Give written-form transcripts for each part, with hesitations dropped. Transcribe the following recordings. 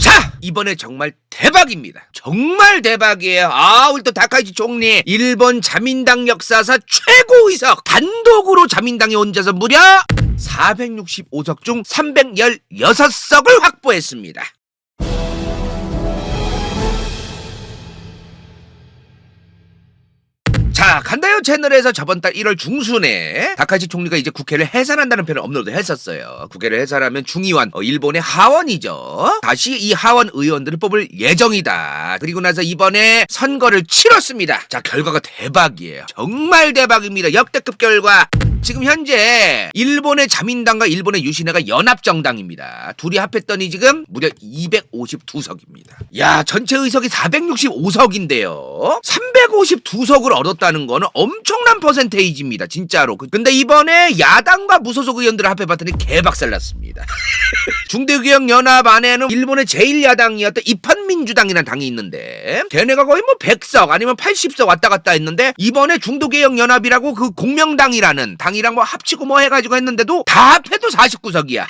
자, 이번에 정말 대박입니다. 정말 대박이에요. 우리 또 다카이치 총리 일본 자민당 역사사 최고 의석 단독으로 자민당이 혼자서 무려 465석 중 316석을 확보했습니다. 자, 간다요 채널에서 저번 달 1월 중순에 다카이치 총리가 이제 국회를 해산한다는 편을 업로드 했었어요. 국회를 해산하면 중의원, 일본의 하원이죠. 다시 이 하원 의원들을 뽑을 예정이다. 그리고 나서 이번에 선거를 치렀습니다. 자, 결과가 대박이에요. 정말 대박입니다. 역대급 결과. 지금 현재 일본의 자민당과 일본의 유신회가 연합정당입니다. 둘이 합했더니 지금 무려 252석입니다. 야, 전체 의석이 465석인데요. 352석을 얻었다는 거는 엄청난 퍼센테이지입니다. 진짜로. 근데 이번에 야당과 무소속 의원들을 합해봤더니 개박살났습니다. 중대기억연합 안에는 일본의 제1야당이었던 입헌민주당이라는 당이 있는데 걔네가 거의 뭐 100석 아니면 80석 왔다 갔다 했는데 이번에 중도개혁연합이라고 그 공명당이라는 당이랑 뭐 합치고 뭐 해가지고 했는데도 다 합해도 49석이야.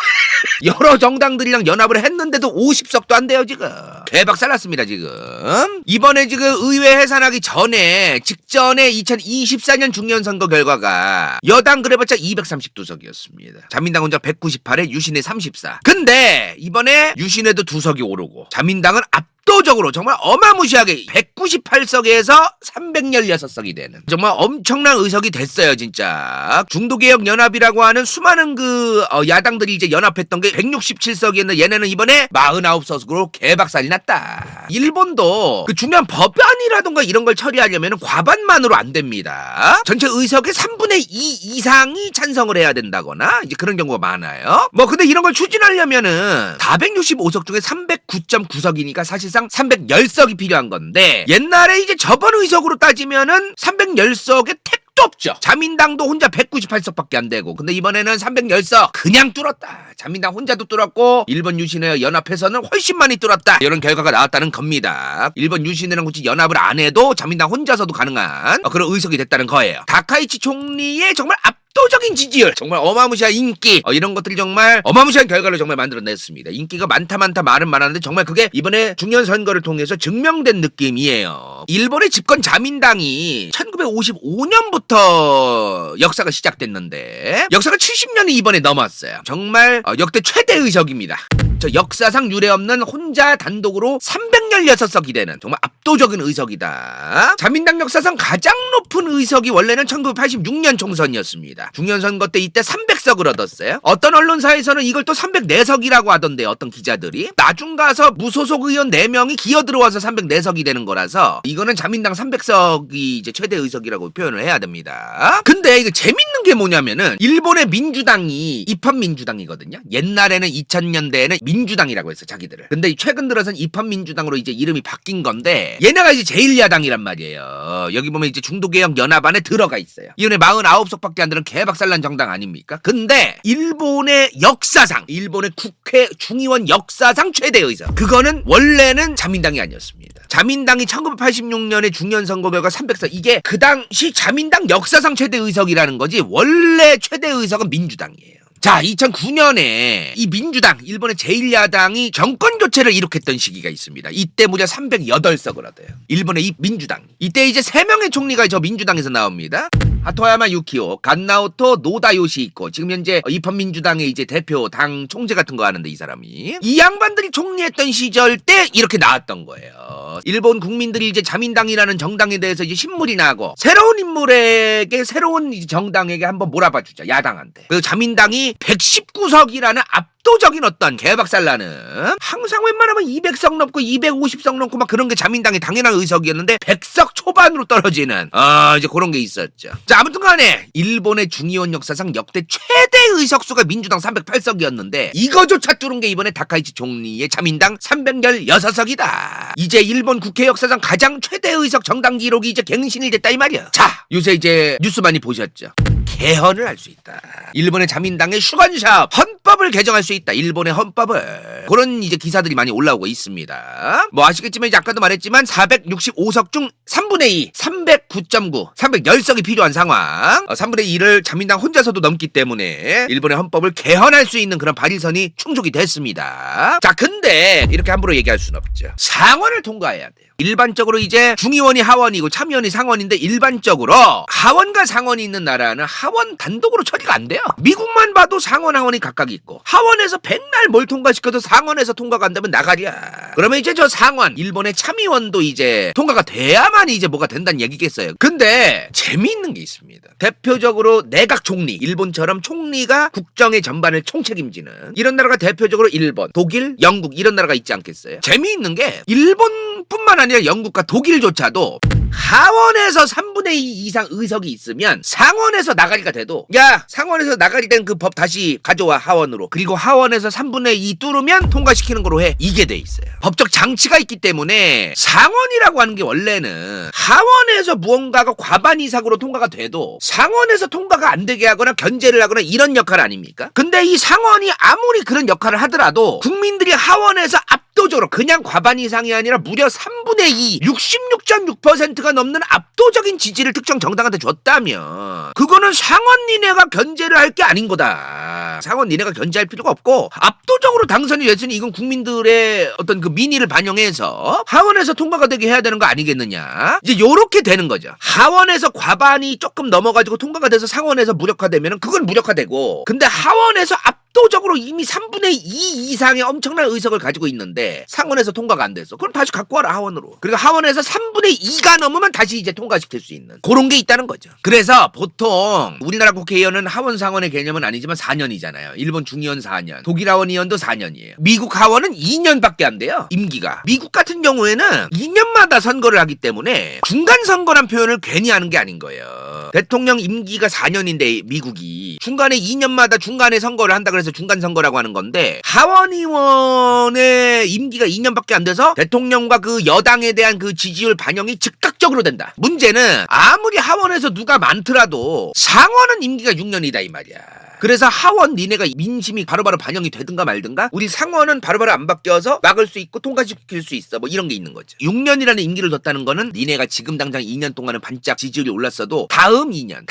여러 정당들이랑 연합을 했는데도 50석도 안 돼요 지금. 개박살났습니다 지금. 이번에 지금 의회 해산하기 전에 직전에 2024년 중년선거 결과가 여당 그래봤자 232석이었습니다. 자민당 혼자 198에 유신회 34. 근데 이번에 유신회도 2석이 오르고 자민당은 압도적으로 정말 어마무시하게 198석에서 316석이 되는 정말 엄청난 의석이 됐어요 진짜. 중도개혁연합이라고 하는 수많은 그 야당들이 이제 연합했던 게 167석이었는데 얘네는 이번에 49석으로 개박살이 났다. 일본도 그 중요한 법안이라던가 이런 걸 처리하려면 과반만으로 안 됩니다. 전체 의석의 3분의 2 이상이 찬성을 해야 된다거나 이제 그런 경우가 많아요. 뭐 근데 이런 걸 추진하려면은 465석 중에 309.9석이니까 사실상 310석이 필요한 건데 옛날에 이제 저번 의석으로 따지면은 310석의 택도 없죠. 자민당도 혼자 198석밖에 안 되고 근데 이번에는 310석 그냥 뚫었다. 자민당 혼자도 뚫었고 일본 유신회 연합해서는 훨씬 많이 뚫었다. 이런 결과가 나왔다는 겁니다. 일본 유신회랑 굳이 연합을 안 해도 자민당 혼자서도 가능한 그런 의석이 됐다는 거예요. 다카이치 총리의 정말 압도적인 지지율, 정말 어마무시한 인기, 이런 것들이 정말 어마무시한 결과를 정말 만들어냈습니다. 인기가 많다 말은 많았는데 정말 그게 이번에 중년 선거를 통해서 증명된 느낌이에요. 일본의 집권 자민당이 1955년부터 역사가 시작됐는데 역사가 70년이 이번에 넘었어요. 정말 역대 최대 의석입니다. 저 역사상 유례없는 혼자 단독으로 316석이 되는 정말 압도적인 의석이다. 자민당 역사상 가장 높은 의석이 원래는 1986년 총선이었습니다. 중년선거 때 이때 300석을 얻었어요. 어떤 언론사에서는 이걸 또 304석이라고 하던데요. 어떤 기자들이. 나중 가서 무소속 의원 4명이 기어 들어와서 304석이 되는 거라서 이거는 자민당 300석이 이제 최대 의석이라고 표현을 해야 됩니다. 근데 이거 재밌는 게 뭐냐면은 일본의 민주당이 입헌민주당이거든요. 옛날에는 2000년대에는 민주당이라고 했어 자기들을. 근데 최근 들어선 입헌민주당으로 이제 이름이 바뀐 건데 얘네가 이제 제1야당이란 말이에요. 여기 보면 이제 중도개혁연합 안에 들어가 있어요. 이번에 49석밖에 안 되는 개박살난 정당 아닙니까? 근데 일본의 역사상 일본의 국회 중의원 역사상 최대 의석 그거는 원래는 자민당이 아니었습니다. 자민당이 1986년에 중년선거 결과 300석 이게 그 당시 자민당 역사상 최대 의석이라는 거지 원래 최대 의석은 민주당이에요. 자, 2009년에 이 민주당, 일본의 제1야당이 정권 교체를 이룩했던 시기가 있습니다. 이때 무려 308석을 얻어요. 일본의 이 민주당. 이때 이제 3명의 총리가 저 민주당에서 나옵니다. 하토야마 유키오, 간나오토 노다 요시히코. 지금 현재 입헌민주당의 이제 대표 당 총재 같은 거 하는데 이 사람이. 이 양반들이 총리했던 시절 때 이렇게 나왔던 거예요. 일본 국민들이 이제 자민당이라는 정당에 대해서 이제 신물이 나고 새로운 인물에게 새로운 정당에게 한번 몰아봐 주자. 야당한테. 그리고 자민당이 119석이라는 압도적인 어떤 개박살나는 항상 웬만하면 200석 넘고 250석 넘고 막 그런 게 자민당의 당연한 의석이었는데 100석 초반으로 떨어지는 이제 그런 게 있었죠. 자, 아무튼 간에 일본의 중의원 역사상 역대 최대 의석수가 민주당 308석이었는데 이거조차 뚫은 게 이번에 다카이치 총리의 자민당 316석이다. 이제 일본 국회 역사상 가장 최대 의석 정당 기록이 이제 갱신이 됐다 이 말이야. 자, 요새 이제 뉴스 많이 보셨죠? 개헌을 할 수 있다. 일본의 자민당의 슈건샵 헌법을 개정할 수 있다. 일본의 헌법을. 그런 이제 기사들이 많이 올라오고 있습니다. 뭐 아시겠지만 이제 아까도 말했지만 465석 중 3분의 2, 309.9, 310석이 필요한 상황. 3분의 2를 자민당 혼자서도 넘기 때문에 일본의 헌법을 개헌할 수 있는 그런 발의선이 충족이 됐습니다. 자, 근데 이렇게 함부로 얘기할 수는 없죠. 상원을 통과해야 돼요. 일반적으로 이제 중의원이 하원이고 참의원이 상원인데 일반적으로 하원과 상원이 있는 나라는 하원 단독으로 처리가 안 돼요. 미국만 봐도 상원 하원이 각각 있고 하원에서 백날 뭘 통과시켜도 상원에서 통과가 안 되면 나가리야. 그러면 이제 저 상원 일본의 참의원도 이제 통과가 돼야만 이제 뭐가 된다는 얘기겠어요. 근데 재미있는 게 있습니다. 대표적으로 내각 총리, 일본처럼 총리가 국정의 전반을 총책임지는 이런 나라가 대표적으로 일본, 독일, 영국 이런 나라가 있지 않겠어요? 재미있는 게 일본뿐만 아니라 영국과 독일조차도 하원에서 3분의 2 이상 의석이 있으면 상원에서 나가리가 돼도 야 상원에서 나가리 된 그 법 다시 가져와 하원으로. 그리고 하원에서 3분의 2 뚫으면 통과시키는 거로 해. 이게 돼 있어요. 법적 장치가 있기 때문에 상원이라고 하는 게 원래는 하원에서 무언가가 과반 이상으로 통과가 돼도 상원에서 통과가 안 되게 하거나 견제를 하거나 이런 역할 아닙니까? 근데 이 상원이 아무리 그런 역할을 하더라도 국민들이 하원에서 압도적으로 그냥 과반 이상이 아니라 무려 3분의 2, 66.6%가 넘는 압도적인 지지를 특정 정당한테 줬다면 그거는 상원 니네가 견제를 할 게 아닌 거다. 상원 니네가 견제할 필요가 없고 압도적으로 당선이 됐으니 이건 국민들의 어떤 그 민의를 반영해서 하원에서 통과가 되게 해야 되는 거 아니겠느냐. 이제 요렇게 되는 거죠. 하원에서 과반이 조금 넘어가지고 통과가 돼서 상원에서 무력화되면 그건 무력화되고 근데 하원에서 압도적으로 이미 3분의 2 이상의 엄청난 의석을 가지고 있는데 상원에서 통과가 안 됐어. 그럼 다시 갖고 와라 하원으로. 그리고 하원에서 3분의 2가 넘으면 다시 이제 통과시킬 수 있는 그런 게 있다는 거죠. 그래서 보통 우리나라 국회의원은 하원 상원의 개념은 아니지만 4년이잖아요. 일본 중의원 4년, 독일 하원 의원도 4년이에요. 미국 하원은 2년밖에 안 돼요. 임기가. 미국 같은 경우에는 2년마다 선거를 하기 때문에 중간 선거란 표현을 괜히 하는 게 아닌 거예요. 대통령 임기가 4년인데 미국이 중간에 2년마다 중간에 선거를 한다 그래서 중간 선거라고 하는 건데 하원 의원의 임기가 2년밖에 안 돼서 대통령과 그 여당에 대한 그 지지율 반영이 즉각적으로 된다. 문제는 아무리 하원에서 누가 많더라도 상원은 임기가 6년이다 이 말이야. 그래서 하원 니네가 민심이 바로바로 반영이 되든가 말든가 우리 상원은 바로바로 안 바뀌어서 막을 수 있고 통과시킬 수 있어 뭐 이런 게 있는 거죠. 6년이라는 임기를 뒀다는 거는 니네가 지금 당장 2년 동안은 반짝 지지율이 올랐어도 다음 2년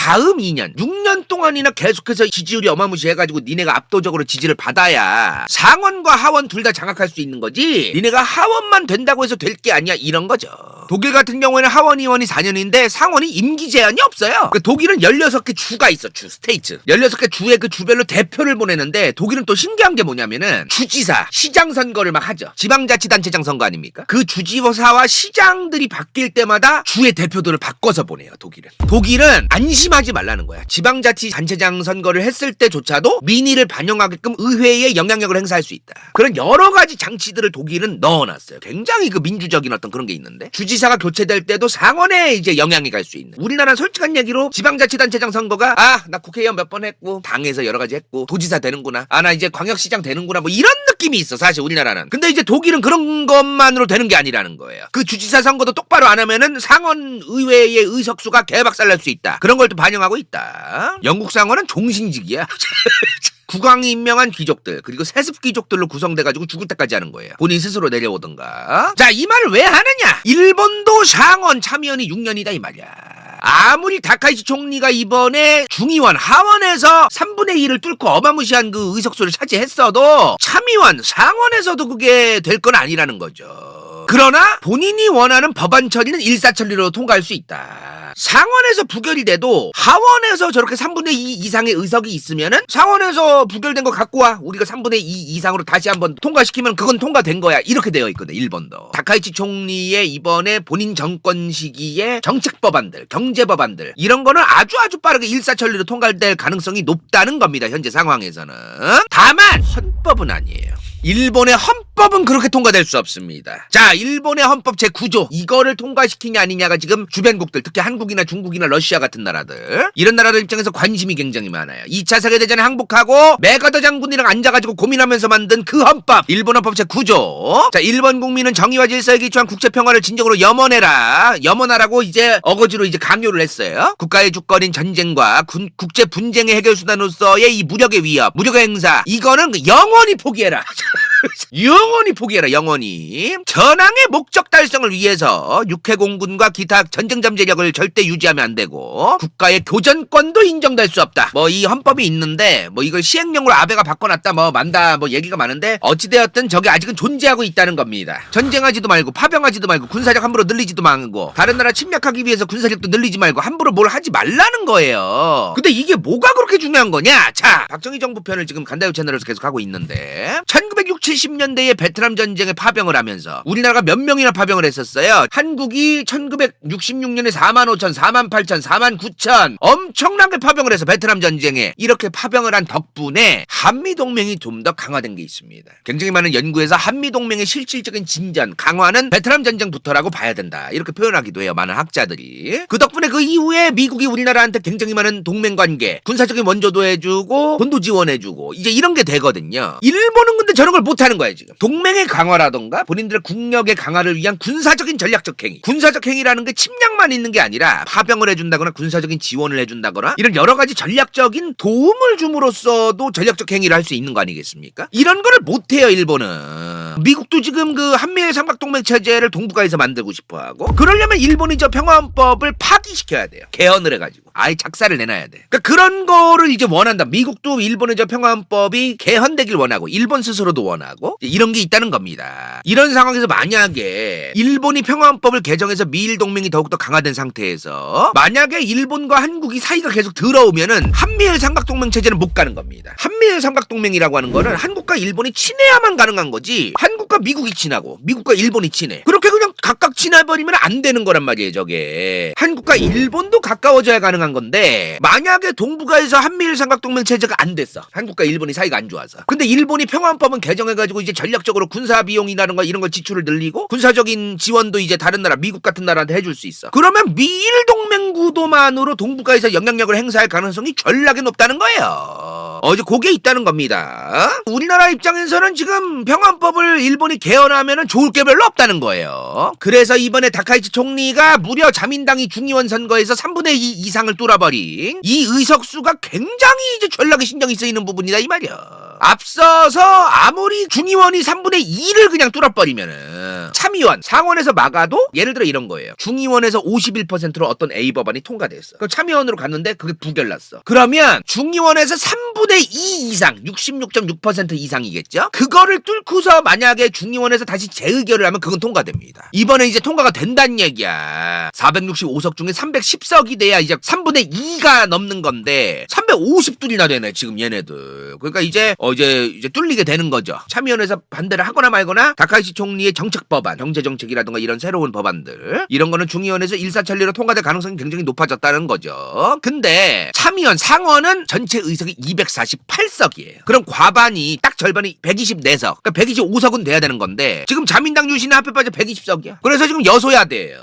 6년 동안이나 계속해서 지지율이 어마무시해가지고 니네가 압도적으로 지지를 받아야 상원과 하원 둘 다 장악할 수 있는 거지 니네가 하원만 된다고 해서 될 게 아니야 이런 거죠. 독일 같은 경우에는 하원 의원이 4년인데 상원이 임기 제한이 없어요. 그러니까 독일은 16개 주가 있어. 주 스테이트 16개 주의 그 주별로 대표를 보내는데 독일은 또 신기한 게 뭐냐면은 주지사 시장 선거를 막 하죠. 지방자치단체장 선거 아닙니까? 그 주지사와 시장들이 바뀔 때마다 주의 대표들을 바꿔서 보내요. 독일은 안심하지 말라는 거야. 지방자치단체장 선거를 했을 때조차도 민의를 반영하게끔 의회에 영향력을 행사할 수 있다. 그런 여러 가지 장치들을 독일은 넣어놨어요. 굉장히 그 민주적인 어떤 그런 게 있는데 주지사가 교체될 때도 상원에 이제 영향이 갈 수 있는. 우리나라는 솔직한 얘기로 지방자치단체장 선거가 나 국회의원 몇 번 했고 당에서 여러 가지 했고 도지사 되는구나. 나 이제 광역시장 되는구나. 뭐 이런 느낌이 있어 사실 우리나라는. 근데 이제 독일은 그런 것만으로 되는 게 아니라는 거예요. 그 주지사 선거도 똑바로 안 하면은 상원 의회의 의석수가 개박살날 수 있다. 그런 걸 또 반영하고 있다. 영국 상원은 종신직이야. 국왕이 임명한 귀족들 그리고 세습 귀족들로 구성돼가지고 죽을 때까지 하는 거예요. 본인 스스로 내려오든가. 자, 이 말을 왜 하느냐. 일본도 상원 참의원이 6년이다 이 말이야. 아무리 다카이치 총리가 이번에 중의원 하원에서 3분의 2를 뚫고 어마무시한 그 의석수를 차지했어도 참의원 상원에서도 그게 될 건 아니라는 거죠. 그러나 본인이 원하는 법안 처리는 일사천리로 통과할 수 있다. 상원에서 부결이 돼도 하원에서 저렇게 3분의 2 이상의 의석이 있으면은 상원에서 부결된 거 갖고 와. 우리가 3분의 2 이상으로 다시 한번 통과시키면 그건 통과된 거야. 이렇게 되어 있거든. 일본도. 다카이치 총리의 이번에 본인 정권 시기에 정책 법안들, 경제 법안들 이런 거는 아주 빠르게 일사천리로 통과될 가능성이 높다는 겁니다. 현재 상황에서는. 다만 헌법은 아니에요. 일본의 헌법 헌법은 그렇게 통과될 수 없습니다. 자, 일본의 헌법 제9조 이거를 통과시키냐 아니냐가 지금 주변국들, 특히 한국이나 중국이나 러시아 같은 나라들, 이런 나라들 입장에서 관심이 굉장히 많아요. 2차 세계대전에 항복하고 메가더 장군이랑 앉아가지고 고민하면서 만든 그 헌법, 일본 헌법 제9조. 자, 일본 국민은 정의와 질서에 기초한 국제평화를 진정으로 염원하라고 이제 어거지로 이제 강요를 했어요. 국가의 주권인 전쟁과 국제 분쟁의 해결 수단으로서의 이 무력의 위협, 무력의 행사, 이거는 영원히 포기해라. 영원히 포기해라. 영원히. 전황의 목적 달성을 위해서 육해공군과 기타 전쟁 잠재력을 절대 유지하면 안 되고, 국가의 교전권도 인정될 수 없다. 뭐 이 헌법이 있는데 뭐 이걸 시행령으로 아베가 바꿔놨다 뭐 만다 뭐 얘기가 많은데, 어찌되었든 저게 아직은 존재하고 있다는 겁니다. 전쟁하지도 말고 파병하지도 말고 군사력 함부로 늘리지도 말고, 다른 나라 침략하기 위해서 군사력도 늘리지 말고 함부로 뭘 하지 말라는 거예요. 근데 이게 뭐가 그렇게 중요한 거냐? 자, 박정희 정부 편을 지금 간다요 채널에서 계속 하고 있는데, 1960, 70년대에 베트남 전쟁에 파병을 하면서 우리나라가 몇 명이나 파병을 했었어요. 한국이 1966년에 45,000, 48,000, 49,000 엄청나게 파병을 해서 베트남 전쟁에 이렇게 파병을 한 덕분에 한미동맹이 좀 더 강화된 게 있습니다. 굉장히 많은 연구에서 한미동맹의 실질적인 진전, 강화는 베트남 전쟁부터라고 봐야 된다, 이렇게 표현하기도 해요, 많은 학자들이. 그 덕분에 그 이후에 미국이 우리나라한테 굉장히 많은 동맹관계, 군사적인 원조도 해주고 돈도 지원해주고 이제 이런 게 되거든요. 일본은 근데 저런 걸 못하는 거예요. 지금 동맹의 강화라던가 본인들의 국력의 강화를 위한 군사적인 전략적 행위, 군사적 행위라는 게 침략만 있는 게 아니라 파병을 해준다거나 군사적인 지원을 해준다거나 이런 여러 가지 전략적인 도움을 줌으로써도 전략적 행위를 할 수 있는 거 아니겠습니까? 이런 거를 못해요, 일본은. 미국도 지금 그 한미일 삼각동맹 체제를 동북아에서 만들고 싶어하고, 그러려면 일본이 저 평화헌법을 파기시켜야 돼요. 개헌을 해가지고 아예 작사를 내놔야 돼. 그러니까 그런 거를 이제 원한다. 미국도 일본의 저 평화헌법이 개헌되길 원하고, 일본 스스로도 원하고, 이런 게 있다는 겁니다. 이런 상황에서 만약에 일본이 평화헌법을 개정해서 미일 동맹이 더욱더 강화된 상태에서 만약에 일본과 한국이 사이가 계속 더러우면은 한미일 삼각동맹 체제는 못 가는 겁니다. 한미일 삼각동맹이라고 하는 거는 한국과 일본이 친해야만 가능한 거지, 한국과 미국이 친하고 미국과 일본이 친해 그렇게 그냥 각각 친해버리면 안 되는 거란 말이에요. 저게 한국과 일본도 가까워져야 가능한 건데, 만약에 동북아에서 한미일 삼각동맹 체제가 안 됐어, 한국과 일본이 사이가 안 좋아서. 근데 일본이 평화헌법은 개정해가지고 이제 전략적으로 군사 비용이라는 거 이런 거 지출을 늘리고 군사적인 지원도 이제 다른 나라, 미국 같은 나라한테 해줄 수 있어. 그러면 미일 동맹 구도만으로 동북아에서 영향력을 행사할 가능성이 전락에 높다는 거예요. 이제 그게 있다는 겁니다. 우리나라 입장에서는 지금 평화헌법을 일본이 개헌하면 좋을 게 별로 없다는 거예요. 그래서 이번에 다카이치 총리가 무려 자민당이 중의원 선거에서 3분의 2 이상을 뚫어버린 이 의석수가 굉장히 이제 전략에 신경이 쓰이는 부분이다 이 말이야. 앞서서 아무리 중의원이 3분의 2를 그냥 뚫어버리면은 참의원, 상원에서 막아도 예를 들어 이런 거예요. 중의원에서 51%로 어떤 A 법안이 통과됐어. 그럼 참의원으로 갔는데 그게 부결났어. 그러면 중의원에서 3분의 2 이상, 66.6% 이상이겠죠? 그거를 뚫고서 만약에 중의원에서 다시 재의결을 하면 그건 통과됩니다. 이번에 이제 통과가 된다는 얘기야. 465석 중에 310석이 돼야 이제 3분의 2가 넘는 건데 350둘이나 되네 지금 얘네들. 그러니까 이제 뚫리게 되는 거죠. 참의원에서 반대를 하거나 말거나 다카이치 총리의 정책 법안, 경제 정책이라든가 이런 새로운 법안들, 이런 거는 중의원에서 일사천리로 통과될 가능성이 굉장히 높아졌다는 거죠. 근데 참의원, 상원은 전체 의석이 248석이에요. 그럼 과반이 딱 절반이 124석, 그러니까 125석은 돼야 되는 건데 지금 자민당 유신의 합해 빠져 120석이야. 그래서 지금 여소야 돼요.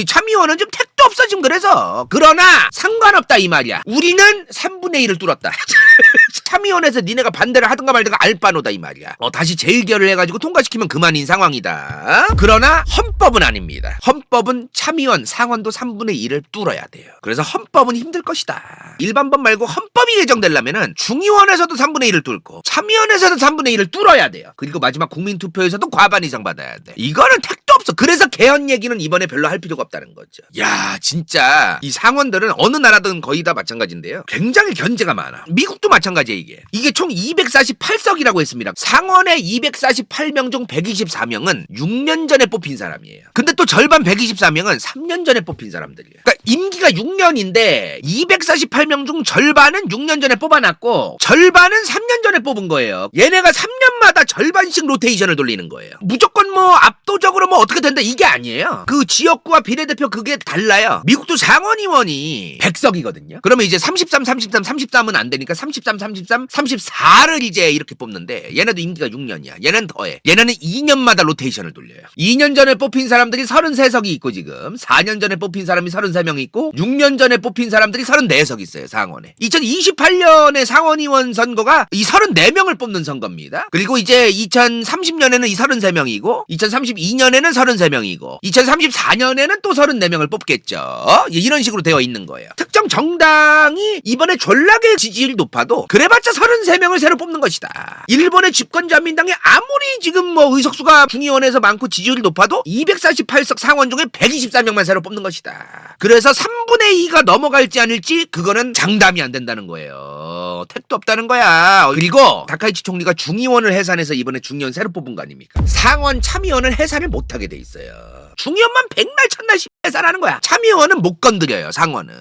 참의원은 좀 택도 없어 지금. 그래서 그러나 상관없다 이 말이야. 우리는 3분의 1을 뚫었다. 참의원에서 니네가 반대를 하든가 말든가 알바노다 이 말이야. 다시 재의결을 해가지고 통과시키면 그만인 상황이다. 그러나 헌법은 아닙니다. 헌법은 참의원, 상원도 3분의 1을 뚫어야 돼요. 그래서 헌법은 힘들 것이다. 일반법 말고 헌법이 개정되려면은 중의원에서도 3분의 1을 뚫고 참의원에서도 3분의 1을 뚫어야 돼요. 그리고 마지막 국민투표에서도 과반 이상 받아야 돼. 이거는 택도 없어. 그래서 개헌 얘기는 이번에 별로 할 필요가 없다는 거죠. 야, 진짜 이 상원들은 어느 나라든 거의 다 마찬가지인데요. 굉장히 견제가 많아. 미국도 마찬가지예요. 이게 총 248석이라고 했습니다. 상원의 248명 중 124명은 6년 전에 뽑힌 사람이에요. 근데 또 절반 124명은 3년 전에 뽑힌 사람들이에요. 그러니까 임기가 6년인데 248명 중 절반은 6년 전에 뽑아놨고 절반은 3년 전에 뽑은 거예요. 얘네가 3년마다 절반씩 로테이션을 돌리는 거예요. 무조건 뭐 압도적으로 뭐 어떻게 된다 이게 아니에요. 그 지역구와 비례대표 그게 달라요. 미국도 상원의원이 100석이거든요. 그러면 이제 33, 33은 안 되니까 33, 34를 이제 이렇게 뽑는데 얘네도 임기가 6년이야. 얘는 더해. 얘네는 2년마다 로테이션을 돌려요. 2년 전에 뽑힌 사람들이 33석이 있고 지금 4년 전에 뽑힌 사람이 33명 있고 6년 전에 뽑힌 사람들이 34석 있어요. 상원에. 2028년에 상원의원 선거가 이 34명을 뽑는 선거입니다. 그리고 이제 2030년에는 이 33명이고 2032년에는 33명이고 2034년에는 또 34명을 뽑겠죠. 이런 식으로 되어 있는 거예요. 특정 정당이 이번에 졸라게 지지율이 높아도 그래봤자 33명을 새로 뽑는 것이다. 일본의 집권자민당이 아무리 지금 뭐 의석수가 중의원에서 많고 지지율이 높아도 248석 상원 중에 124명만 새로 뽑는 것이다. 그래서 3분의 2가 넘어갈지 않을지 그거는 장담이 안 된다는 거예요. 택도 없다는 거야. 그리고 다카이치 총리가 중의원을 해산해서 이번에 중의원 새로 뽑은 거 아닙니까? 상원 참의원을 해산을 못하게 돼 있어요. 중의원만 백날 첫날 해산하는 거야. 참의원은 못 건드려요. 상원은.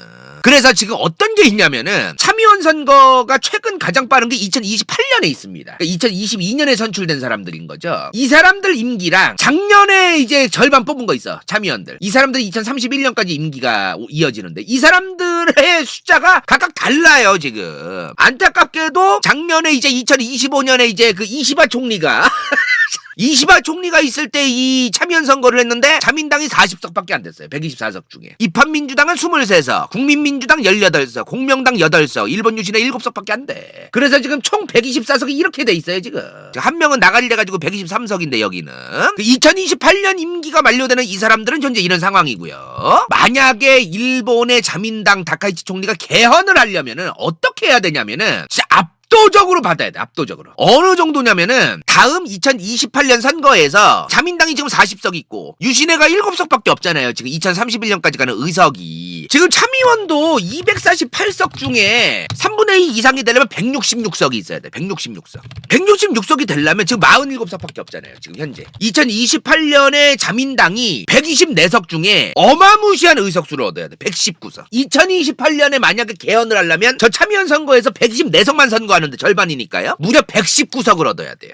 그래서 지금 어떤 게 있냐면은 참의원 선거가 최근 가장 빠른 게 2028년에 있습니다. 그러니까 2022년에 선출된 사람들인 거죠. 이 사람들 임기랑 작년에 이제 절반 뽑은 거 있어. 참의원들. 이 사람들이 2031년까지 임기가 이어지는데 이 사람들의 숫자가 각각 달라요, 지금. 안타깝게도 작년에 이제 2025년에 이제 그 이시바 총리가 이시바 총리가 있을 때 이 참의원 선거를 했는데 자민당이 40석밖에 안 됐어요. 124석 중에. 입헌민주당은 23석, 국민민주당 18석, 공명당 8석, 일본 유신회 7석밖에 안 돼. 그래서 지금 총 124석이 이렇게 돼 있어요, 지금. 한 명은 나가리 돼가지고 123석인데 여기는. 2028년 임기가 만료되는 이 사람들은 현재 이런 상황이고요. 만약에 일본의 자민당 다카이치 총리가 개헌을 하려면은 어떻게 해야 되냐면은 진짜 압도적으로 받아야 돼. 압도적으로. 어느 정도냐면은 다음 2028년 선거에서 자민당이 지금 40석 있고 유신회가 7석밖에 없잖아요. 지금 2031년까지 가는 의석이. 지금 참의원도 248석 중에 3분의 2 이상이 되려면 166석이 있어야 돼. 166석. 166석이 되려면 지금 47석밖에 없잖아요. 지금 현재. 2028년에 자민당이 124석 중에 어마무시한 의석수를 얻어야 돼. 119석. 2028년에 만약에 개헌을 하려면 저 참의원 선거에서 124석만 선거하는데 절반이니까요. 무려 119석을 얻어야 돼요.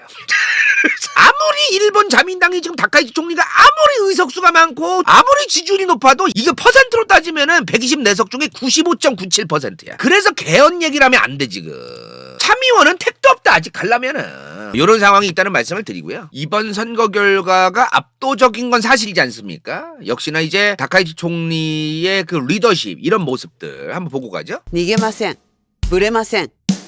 아무리 일본 자민당이 지금 다카이치 총리가 아무리 의석수가 많고 아무리 지지율이 높아도 이게 퍼센트로 따지면은 124석 중에 95.97%야. 그래서 개헌 얘기를 하면 안 돼 지금. 참의원은 택도 없다 아직 가려면은. 이런 상황이 있다는 말씀을 드리고요. 이번 선거 결과가 압도적인 건 사실이지 않습니까? 역시나 이제 다카이치 총리의 그 리더십 이런 모습들 한번 보고 가죠. 逃げません。ぶれません。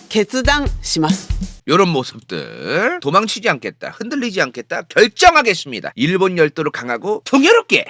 決断します。 요런 모습들 도망치지 않겠다, 흔들리지 않겠다, 결정하겠습니다. 일본 열도로 강하고 풍요롭게.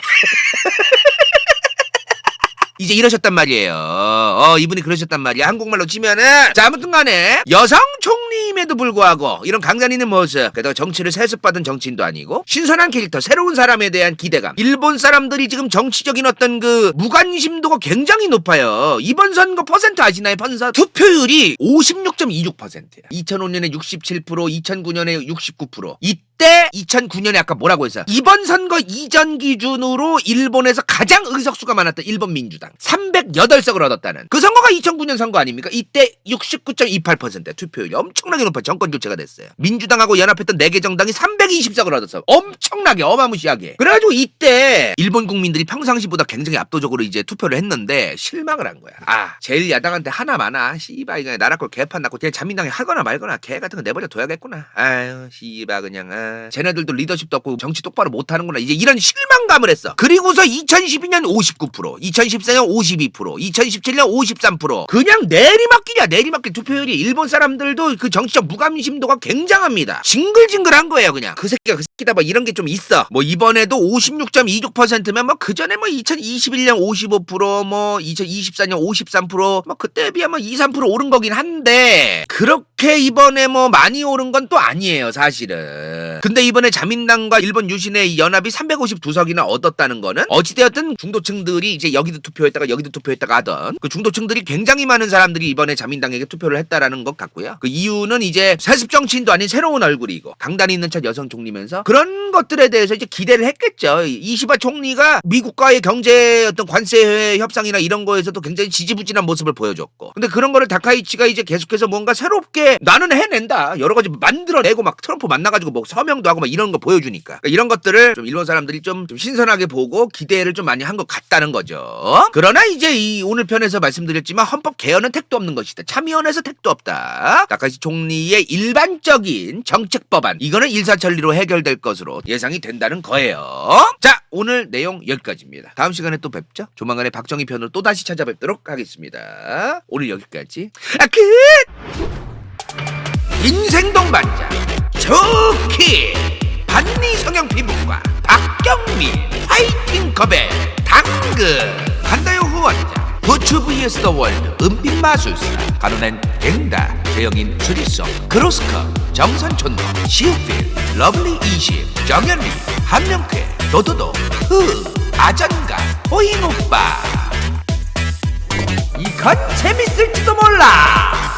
이제 이러셨단 말이에요. 이분이 그러셨단 말이야. 한국말로 치면은. 자, 아무튼 간에 여성 총리임에도 불구하고 이런 강단 있는 모습, 게다가 정치를 세습받은 정치인도 아니고 신선한 캐릭터, 새로운 사람에 대한 기대감. 일본 사람들이 지금 정치적인 어떤 그 무관심도가 굉장히 높아요. 이번 선거 퍼센트 아시나요? 투표율이 56.26%야. 2005년에 67%, 2009년에 69%. 이때 2009년에 아까 뭐라고 했어요? 이번 선거 이전 기준으로 일본에서 가장 의석수가 많았던 일본 민주당 308석을 얻었다는 그 선거가 2009년 선거 아닙니까? 이때 69.28% 투표율이 엄청나게 높아. 정권 교체가 됐어요. 민주당하고 연합했던 4개 정당이 320석을 얻었어. 엄청나게 어마무시하게. 그래가지고 이때 일본 국민들이 평상시보다 굉장히 압도적으로 이제 투표를 했는데 실망을 한 거야. 아, 제일 야당한테 하나 많아. 씨바 이거 나라 걸 개판 났고 그냥 자민당이 하거나 말거나 개 같은 거 내버려 둬야겠구나. 아유 씨바 그냥 쟤네들도 리더십도 없고 정치 똑바로 못하는구나. 이제 이런 실망감을 했어. 그리고서 2012년 59%, 2014년 52%, 2017년 53%. 그냥 내리막길이야. 내리막길. 투표율이 일본 사람들도 그 정치적 무관심도가 굉장합니다. 징글징글한 거예요. 그냥 그 새끼가 그 새끼다 뭐 이런 게 좀 있어. 뭐 이번에도 56.26%면 뭐 그전에 뭐 2021년 55%, 뭐 2024년 53%, 뭐 그때에 비하면 2, 3% 오른 거긴 한데 그렇게 이번에 뭐 많이 오른 건 또 아니에요, 사실은. 근데 이번에 자민당과 일본 유신의 연합이 352석이나 얻었다는 거는 어찌되었든 중도층들이 이제 여기도 투표 투표했다가 여기도 투표했다가 하던 그 중도층들이 굉장히 많은 사람들이 이번에 자민당에게 투표를 했다라는 것 같고요. 그 이유는 이제 세습 정치인도 아닌 새로운 얼굴이고 강단이 있는 첫 여성 총리면서 그런 것들에 대해서 이제 기대를 했겠죠. 이시바 총리가 미국과의 경제 어떤 관세 협상이나 이런 거에서도 굉장히 지지부진한 모습을 보여줬고, 근데 그런 거를 다카이치가 이제 계속해서 뭔가 새롭게 나는 해낸다, 여러 가지 만들어내고 막 트럼프 만나가지고 뭐 서명도 하고 막 이런 거 보여주니까, 그러니까 이런 것들을 좀 일본 사람들이 좀 신선하게 보고 기대를 좀 많이 한 것 같다는 거죠. 그러나 이제 이 오늘 편에서 말씀드렸지만 헌법 개헌은 택도 없는 것이다. 참의원에서 택도 없다. 다카이치 총리의 일반적인 정책 법안, 이거는 일사천리로 해결될 것으로 예상이 된다는 거예요. 자, 오늘 내용 여기까지입니다. 다음 시간에 또 뵙죠. 조만간에 박정희 편으로 또 다시 찾아뵙도록 하겠습니다. 오늘 여기까지. 끝! 인생 동반자 좋기 반니 성형 피부과 박경민, 화이팅 컵의 당근, 간다요 후원자 부츠 vs 더 월드 은빛 마술사, 가로낸 댕다, 재영인 수리성, 크로스컵, 정선촌노, 시우필, 러블리 20, 정연리, 한명쾌, 도도도, 아전가, 호잉오빠. 이건 재밌을지도 몰라.